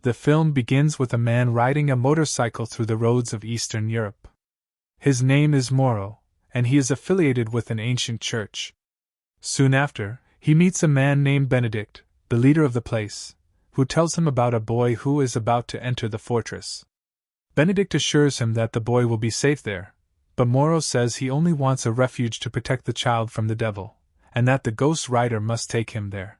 The film begins with a man riding a motorcycle through the roads of Eastern Europe. His name is Moro, and he is affiliated with an ancient church. Soon after, he meets a man named Benedict, the leader of the place, who tells him about a boy who is about to enter the fortress. Benedict assures him that the boy will be safe there, but Moro says he only wants a refuge to protect the child from the devil, and that the ghost rider must take him there.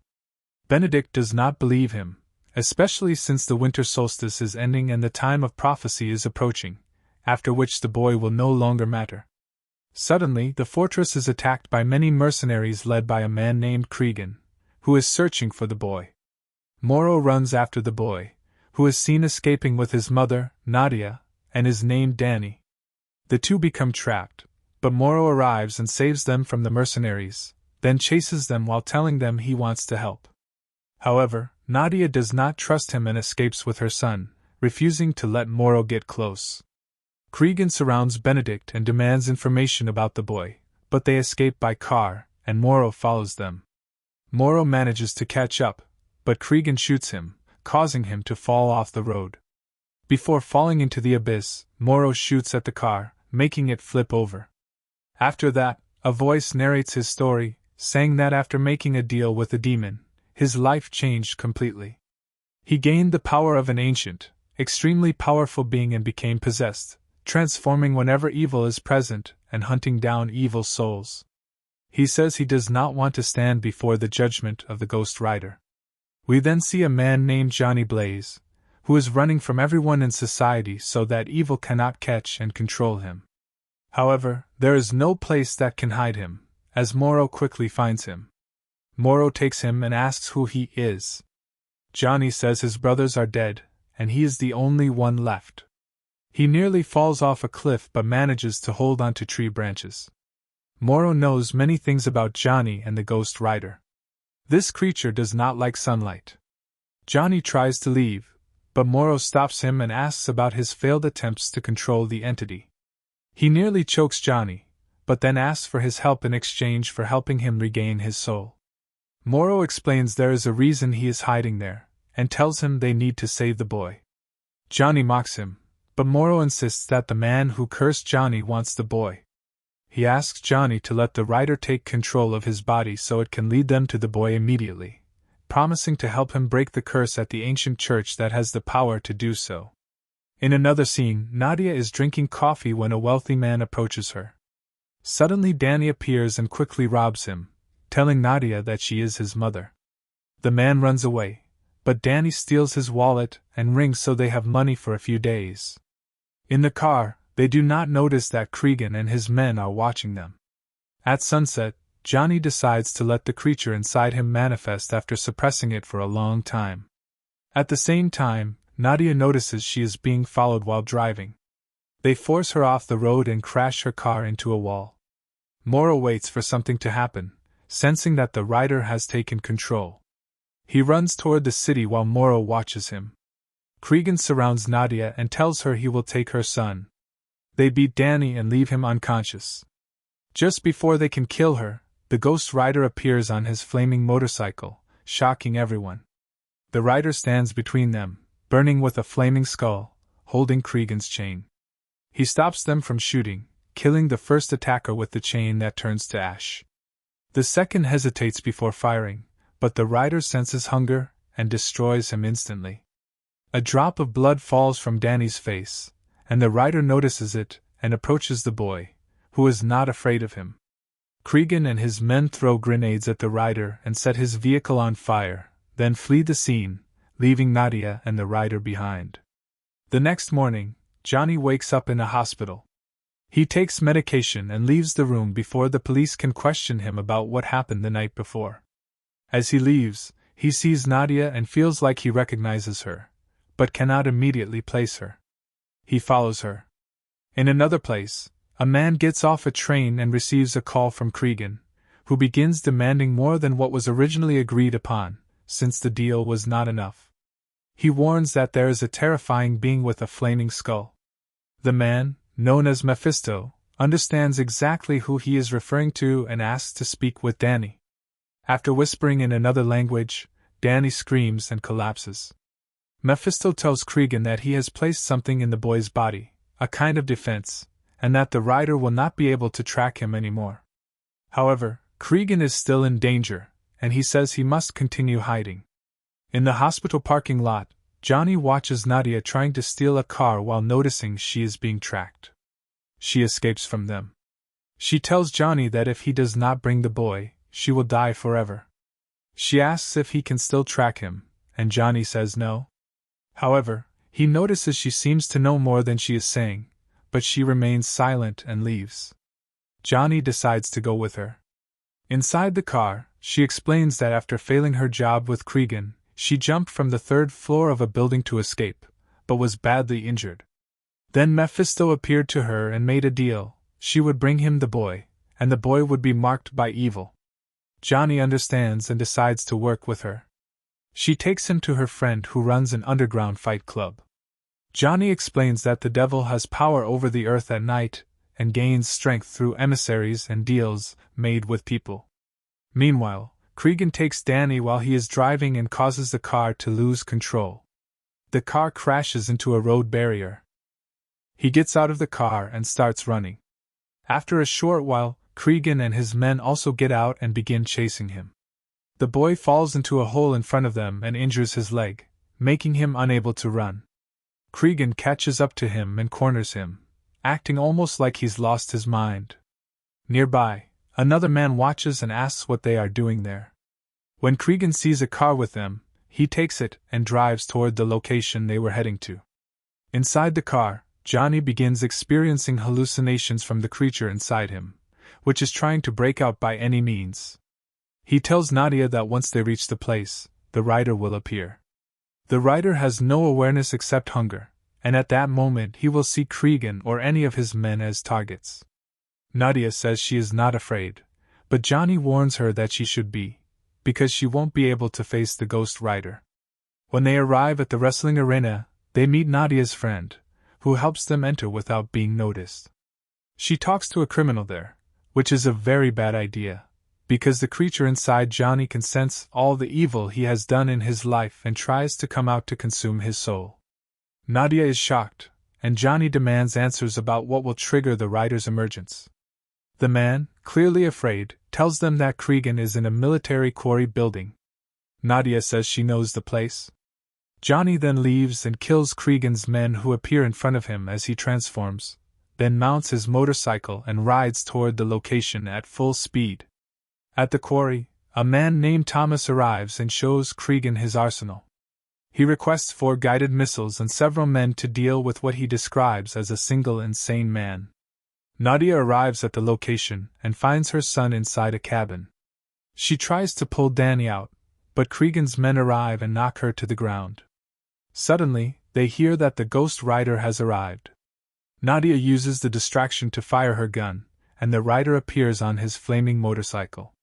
Benedict does not believe him, especially since the winter solstice is ending and the time of prophecy is approaching, after which the boy will no longer matter. Suddenly, the fortress is attacked by many mercenaries led by a man named Cregan, who is searching for the boy. Moro runs after the boy, who is seen escaping with his mother, Nadia, and is named Danny. The two become trapped, but Moro arrives and saves them from the mercenaries, then chases them while telling them he wants to help. However, Nadia does not trust him and escapes with her son, refusing to let Moro get close. Cregan surrounds Benedict and demands information about the boy, but they escape by car, and Moro follows them. Moro manages to catch up, but Cregan shoots him, causing him to fall off the road. Before falling into the abyss, Moro shoots at the car, making it flip over. After that, a voice narrates his story, saying that after making a deal with the demon, his life changed completely. He gained the power of an ancient, extremely powerful being and became possessed, transforming whenever evil is present and hunting down evil souls. He says he does not want to stand before the judgment of the Ghost Rider. We then see a man named Johnny Blaze, who is running from everyone in society so that evil cannot catch and control him. However, there is no place that can hide him, as Moro quickly finds him. Moro takes him and asks who he is. Johnny says his brothers are dead, and he is the only one left. He nearly falls off a cliff but manages to hold onto tree branches. Moro knows many things about Johnny and the Ghost Rider. This creature does not like sunlight. Johnny tries to leave, but Moro stops him and asks about his failed attempts to control the entity. He nearly chokes Johnny, but then asks for his help in exchange for helping him regain his soul. Moro explains there is a reason he is hiding there, and tells him they need to save the boy. Johnny mocks him, but Moro insists that the man who cursed Johnny wants the boy. He asks Johnny to let the rider take control of his body so it can lead them to the boy immediately, promising to help him break the curse at the ancient church that has the power to do so. In another scene, Nadia is drinking coffee when a wealthy man approaches her. Suddenly Danny appears and quickly robs him, telling Nadia that she is his mother. The man runs away, but Danny steals his wallet and ring so they have money for a few days. In the car, they do not notice that Cregan and his men are watching them. At sunset, Johnny decides to let the creature inside him manifest after suppressing it for a long time. At the same time, Nadia notices she is being followed while driving. They force her off the road and crash her car into a wall. Moro waits for something to happen, sensing that the rider has taken control. He runs toward the city while Moro watches him. Cregan surrounds Nadia and tells her he will take her son. They beat Danny and leave him unconscious. Just before they can kill her, the Ghost Rider appears on his flaming motorcycle, shocking everyone. The rider stands between them, burning with a flaming skull, holding Cregan's chain. He stops them from shooting, killing the first attacker with the chain that turns to ash. The second hesitates before firing, but the rider senses hunger and destroys him instantly. A drop of blood falls from Danny's face, and the rider notices it and approaches the boy, who is not afraid of him. Cregan and his men throw grenades at the rider and set his vehicle on fire, then flee the scene, leaving Nadia and the rider behind. The next morning, Johnny wakes up in a hospital. He takes medication and leaves the room before the police can question him about what happened the night before. As he leaves, he sees Nadia and feels like he recognizes her, but cannot immediately place her. He follows her. In another place, a man gets off a train and receives a call from Cregan, who begins demanding more than what was originally agreed upon, since the deal was not enough. He warns that there is a terrifying being with a flaming skull. The man, known as Mephisto, understands exactly who he is referring to and asks to speak with Danny. After whispering in another language, Danny screams and collapses. Mephisto tells Cregan that he has placed something in the boy's body, a kind of defense, and that the rider will not be able to track him anymore. However, Cregan is still in danger, and he says he must continue hiding. In the hospital parking lot, Johnny watches Nadia trying to steal a car while noticing she is being tracked. She escapes from them. She tells Johnny that if he does not bring the boy, she will die forever. She asks if he can still track him, and Johnny says no. However, he notices she seems to know more than she is saying, but she remains silent and leaves. Johnny decides to go with her. Inside the car, she explains that after failing her job with Cregan, she jumped from the third floor of a building to escape, but was badly injured. Then Mephisto appeared to her and made a deal: she would bring him the boy, and the boy would be marked by evil. Johnny understands and decides to work with her. She takes him to her friend who runs an underground fight club. Johnny explains that the devil has power over the earth at night, and gains strength through emissaries and deals made with people. Meanwhile, Cregan takes Danny while he is driving and causes the car to lose control. The car crashes into a road barrier. He gets out of the car and starts running. After a short while, Cregan and his men also get out and begin chasing him. The boy falls into a hole in front of them and injures his leg, making him unable to run. Cregan catches up to him and corners him, acting almost like he's lost his mind. Nearby, another man watches and asks what they are doing there. When Cregan sees a car with them, he takes it and drives toward the location they were heading to. Inside the car, Johnny begins experiencing hallucinations from the creature inside him, which is trying to break out by any means. He tells Nadia that once they reach the place, the rider will appear. The rider has no awareness except hunger, and at that moment he will see Cregan or any of his men as targets. Nadia says she is not afraid, but Johnny warns her that she should be, because she won't be able to face the ghost rider. When they arrive at the wrestling arena, they meet Nadia's friend, who helps them enter without being noticed. She talks to a criminal there, which is a very bad idea, because the creature inside Johnny can sense all the evil he has done in his life and tries to come out to consume his soul. Nadia is shocked, and Johnny demands answers about what will trigger the rider's emergence. The man, clearly afraid, tells them that Cregan is in a military quarry building. Nadia says she knows the place. Johnny then leaves and kills Cregan's men who appear in front of him as he transforms, then mounts his motorcycle and rides toward the location at full speed. At the quarry, a man named Thomas arrives and shows Cregan his arsenal. He requests 4 guided missiles and several men to deal with what he describes as a single insane man. Nadia arrives at the location and finds her son inside a cabin. She tries to pull Danny out, but Cregan's men arrive and knock her to the ground. Suddenly, they hear that the ghost rider has arrived. Nadia uses the distraction to fire her gun, and the rider appears on his flaming motorcycle.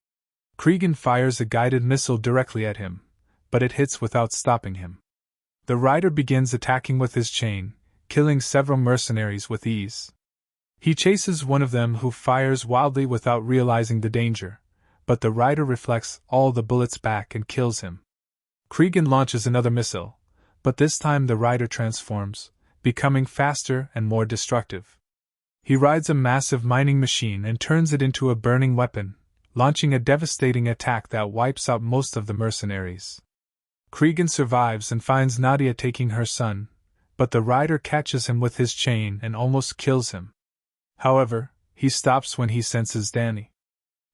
Cregan fires a guided missile directly at him, but it hits without stopping him. The rider begins attacking with his chain, killing several mercenaries with ease. He chases one of them who fires wildly without realizing the danger, but the rider reflects all the bullets back and kills him. Cregan launches another missile, but this time the rider transforms, becoming faster and more destructive. He rides a massive mining machine and turns it into a burning weapon, launching a devastating attack that wipes out most of the mercenaries. Cregan survives and finds Nadia taking her son, but the rider catches him with his chain and almost kills him. However, he stops when he senses Danny.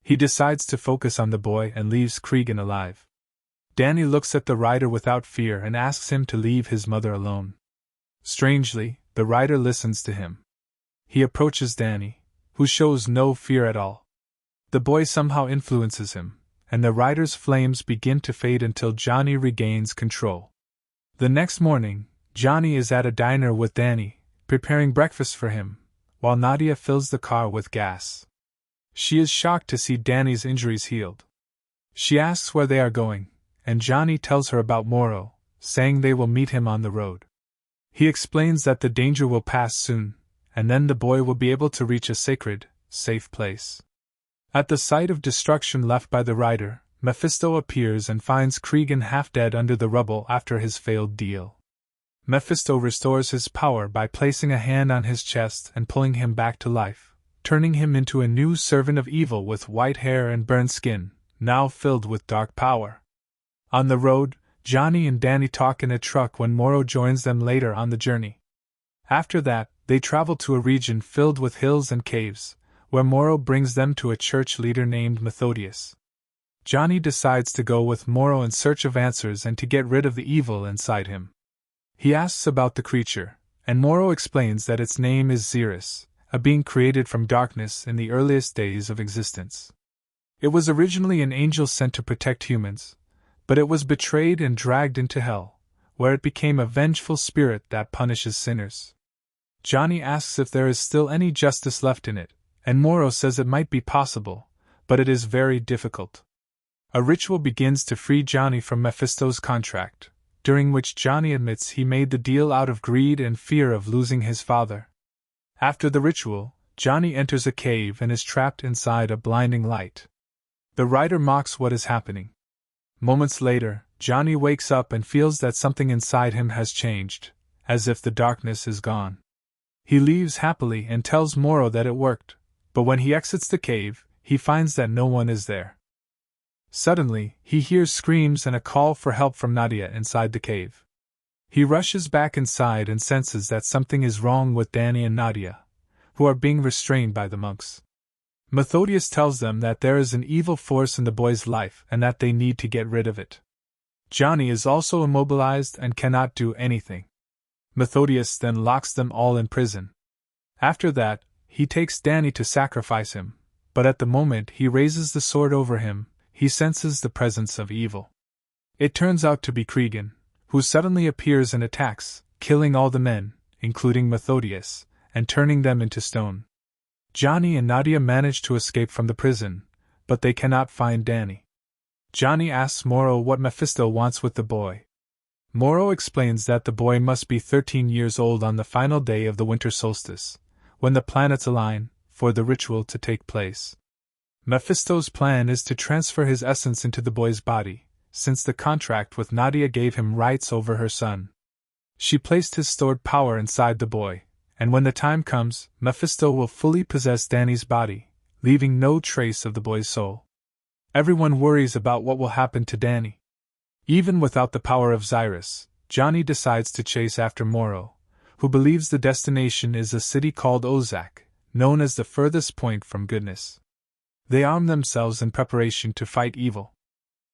He decides to focus on the boy and leaves Cregan alive. Danny looks at the rider without fear and asks him to leave his mother alone. Strangely, the rider listens to him. He approaches Danny, who shows no fear at all. The boy somehow influences him, and the rider's flames begin to fade until Johnny regains control. The next morning, Johnny is at a diner with Danny, preparing breakfast for him, while Nadia fills the car with gas. She is shocked to see Danny's injuries healed. She asks where they are going, and Johnny tells her about Moro, saying they will meet him on the road. He explains that the danger will pass soon, and then the boy will be able to reach a sacred, safe place. At the site of destruction left by the rider, Mephisto appears and finds Cregan half dead under the rubble after his failed deal. Mephisto restores his power by placing a hand on his chest and pulling him back to life, turning him into a new servant of evil with white hair and burned skin, now filled with dark power. On the road, Johnny and Danny talk in a truck when Morrow joins them later on the journey. After that, they travel to a region filled with hills and caves, where Morrow brings them to a church leader named Methodius. Johnny decides to go with Morrow in search of answers and to get rid of the evil inside him. He asks about the creature, and Morrow explains that its name is Xeris, a being created from darkness in the earliest days of existence. It was originally an angel sent to protect humans, but it was betrayed and dragged into hell, where it became a vengeful spirit that punishes sinners. Johnny asks if there is still any justice left in it, and Morrow says it might be possible, but it is very difficult. A ritual begins to free Johnny from Mephisto's contract, during which Johnny admits he made the deal out of greed and fear of losing his father. After the ritual, Johnny enters a cave and is trapped inside a blinding light. The writer mocks what is happening. Moments later, Johnny wakes up and feels that something inside him has changed, as if the darkness is gone. He leaves happily and tells Morrow that it worked, but when he exits the cave, he finds that no one is there. Suddenly, he hears screams and a call for help from Nadia inside the cave. He rushes back inside and senses that something is wrong with Danny and Nadia, who are being restrained by the monks. Methodius tells them that there is an evil force in the boy's life and that they need to get rid of it. Johnny is also immobilized and cannot do anything. Methodius then locks them all in prison. After that, he takes Danny to sacrifice him, but at the moment he raises the sword over him, he senses the presence of evil. It turns out to be Cregan, who suddenly appears and attacks, killing all the men, including Methodius, and turning them into stone. Johnny and Nadia manage to escape from the prison, but they cannot find Danny. Johnny asks Morrow what Mephisto wants with the boy. Morrow explains that the boy must be 13 years old on the final day of the winter solstice, when the planets align, for the ritual to take place. Mephisto's plan is to transfer his essence into the boy's body, since the contract with Nadia gave him rights over her son. She placed his stored power inside the boy, and when the time comes, Mephisto will fully possess Danny's body, leaving no trace of the boy's soul. Everyone worries about what will happen to Danny. Even without the power of Xeris, Johnny decides to chase after Morrow, who believes the destination is a city called Ozak, known as the furthest point from goodness. They arm themselves in preparation to fight evil.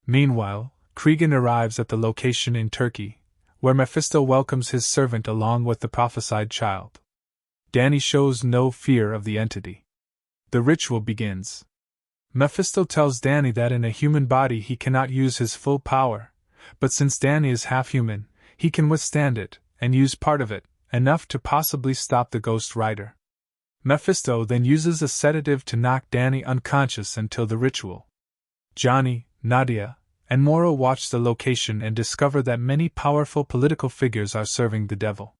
Meanwhile, Cregan arrives at the location in Turkey, where Mephisto welcomes his servant along with the prophesied child. Danny shows no fear of the entity. The ritual begins. Mephisto tells Danny that in a human body he cannot use his full power, but since Danny is half human, he can withstand it, and use part of it, enough to possibly stop the Ghost Rider. Mephisto then uses a sedative to knock Danny unconscious until the ritual. Johnny, Nadia, and Morrow watch the location and discover that many powerful political figures are serving the devil.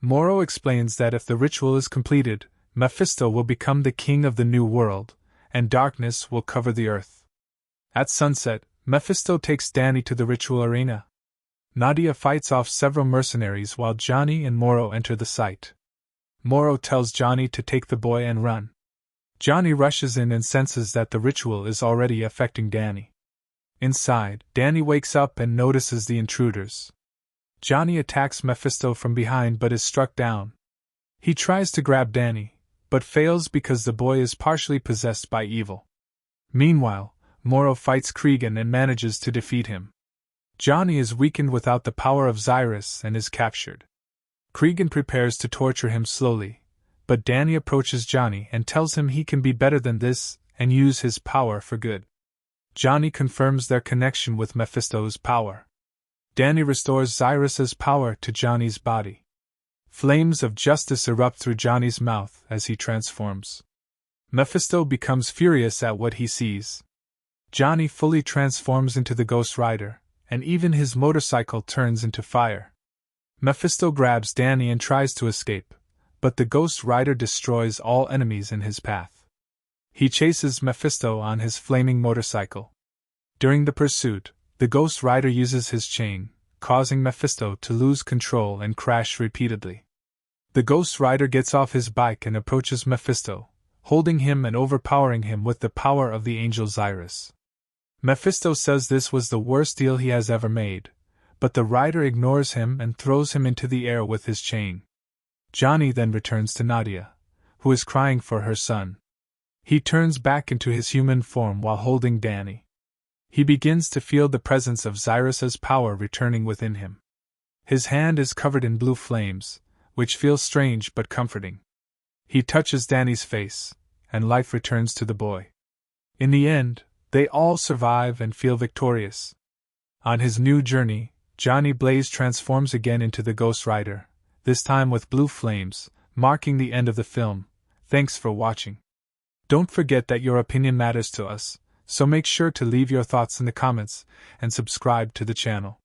Morrow explains that if the ritual is completed, Mephisto will become the king of the new world, and darkness will cover the earth. At sunset, Mephisto takes Danny to the ritual arena. Nadia fights off several mercenaries while Johnny and Morrow enter the site. Morrow tells Johnny to take the boy and run. Johnny rushes in and senses that the ritual is already affecting Danny. Inside, Danny wakes up and notices the intruders. Johnny attacks Mephisto from behind but is struck down. He tries to grab Danny, but fails because the boy is partially possessed by evil. Meanwhile, Morrow fights Cregan and manages to defeat him. Johnny is weakened without the power of Xeris and is captured. Cregan prepares to torture him slowly, but Danny approaches Johnny and tells him he can be better than this and use his power for good. Johnny confirms their connection with Mephisto's power. Danny restores Xeris's power to Johnny's body. Flames of justice erupt through Johnny's mouth as he transforms. Mephisto becomes furious at what he sees. Johnny fully transforms into the Ghost Rider, and even his motorcycle turns into fire. Mephisto grabs Danny and tries to escape, but the Ghost Rider destroys all enemies in his path. He chases Mephisto on his flaming motorcycle. During the pursuit, the Ghost Rider uses his chain, causing Mephisto to lose control and crash repeatedly. The Ghost Rider gets off his bike and approaches Mephisto, holding him and overpowering him with the power of the angel Xyrus. Mephisto says this was the worst deal he has ever made, but the rider ignores him and throws him into the air with his chain. Johnny then returns to Nadia, who is crying for her son. He turns back into his human form while holding Danny. He begins to feel the presence of Xyrus's power returning within him. His hand is covered in blue flames, which feels strange but comforting. He touches Danny's face, and life returns to the boy. In the end, they all survive and feel victorious. On his new journey, Johnny Blaze transforms again into the Ghost Rider, this time with blue flames, marking the end of the film. Thanks for watching. Don't forget that your opinion matters to us, so make sure to leave your thoughts in the comments and subscribe to the channel.